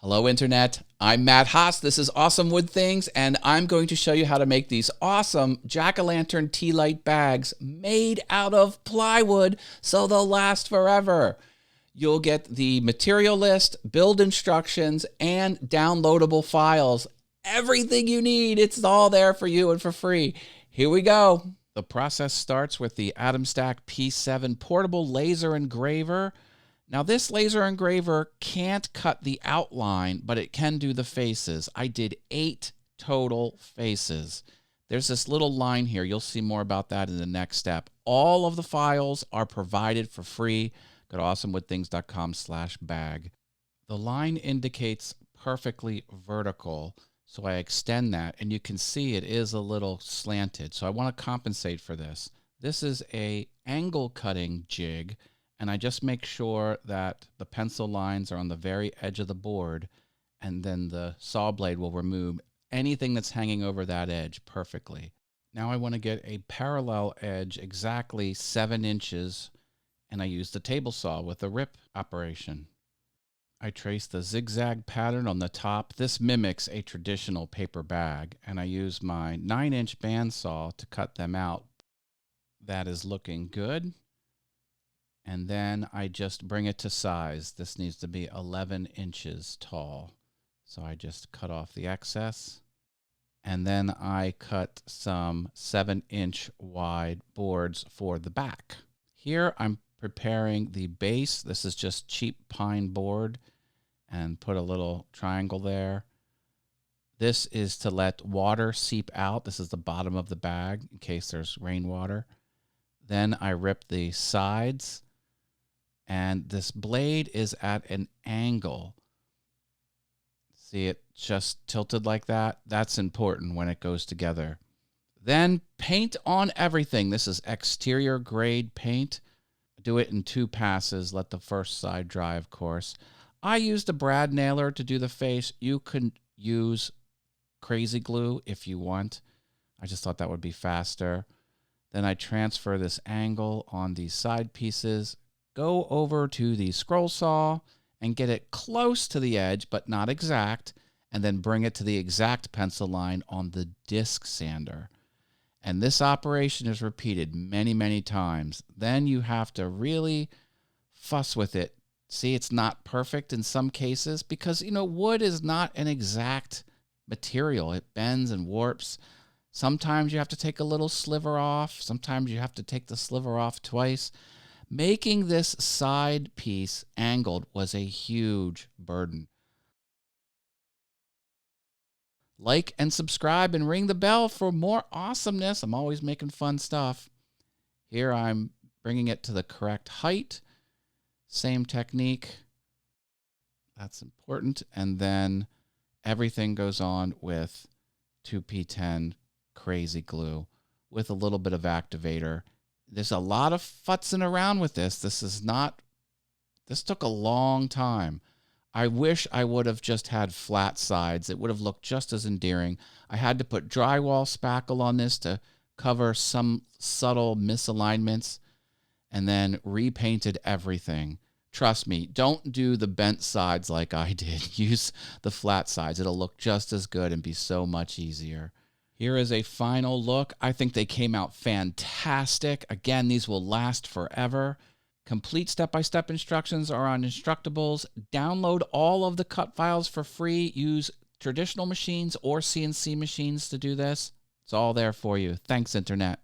Hello, Internet. I'm Matt Haas. This is Awesome Wood Things, and I'm going to show you how to make these awesome jack-o'-lantern tea light bags made out of plywood so they'll last forever. You'll get the material list, build instructions, and downloadable files. Everything you need, it's all there for you and for free. Here we go. The process starts with the Atomstack P7 portable laser engraver. Now, this laser engraver can't cut the outline, but it can do the faces. I did 8 total faces. There's this little line here. You'll see more about that in the next step. All of the files are provided for free. Go to awesomewoodthings.com/bag. The line indicates perfectly vertical, so I extend that, and you can see it is a little slanted. So I want to compensate for this. This is an angle cutting jig, and I just make sure that the pencil lines are on the very edge of the board, and then the saw blade will remove anything that's hanging over that edge perfectly. Now I want to get a parallel edge exactly 7 inches, and I use the table saw with a rip operation. I trace the zigzag pattern on the top. This mimics a traditional paper bag, and I use my 9-inch bandsaw to cut them out. That is looking good. And then I just bring it to size. This needs to be 11 inches tall. So I just cut off the excess. And then I cut some 7-inch wide boards for the back. Here I'm preparing the base. This is just cheap pine board, and put a little triangle there. This is to let water seep out. This is the bottom of the bag in case there's rainwater. Then I rip the sides. And this blade is at an angle. See it just tilted like that? That's important when it goes together. Then paint on everything. This is exterior grade paint. Do it in 2 passes. Let the first side dry, of course. I used a brad nailer to do the face. You can use crazy glue if you want. I just thought that would be faster. Then I transfer this angle on these side pieces. Go over to the scroll saw and get it close to the edge, but not exact, and then bring it to the exact pencil line on the disc sander. And this operation is repeated many, many times. Then you have to really fuss with it. See, it's not perfect in some cases because, wood is not an exact material. It bends and warps. Sometimes you have to take a little sliver off. Sometimes you have to take the sliver off twice. Making this side piece angled was a huge burden. Like and subscribe and ring the bell for more awesomeness. I'm always making fun stuff. Here I'm bringing it to the correct height. Same technique. That's important. And then everything goes on with 2P10 crazy glue with a little bit of activator. There's a lot of futzing around with this. This took a long time. I wish I would have just had flat sides. It would have looked just as endearing. I had to put drywall spackle on this to cover some subtle misalignments, and then repainted everything. Trust me, don't do the bent sides like I did. Use the flat sides. It'll look just as good and be so much easier. Here is a final look. I think they came out fantastic. Again, these will last forever. Complete step-by-step instructions are on Instructables. Download all of the cut files for free. Use traditional machines or CNC machines to do this. It's all there for you. Thanks, Internet.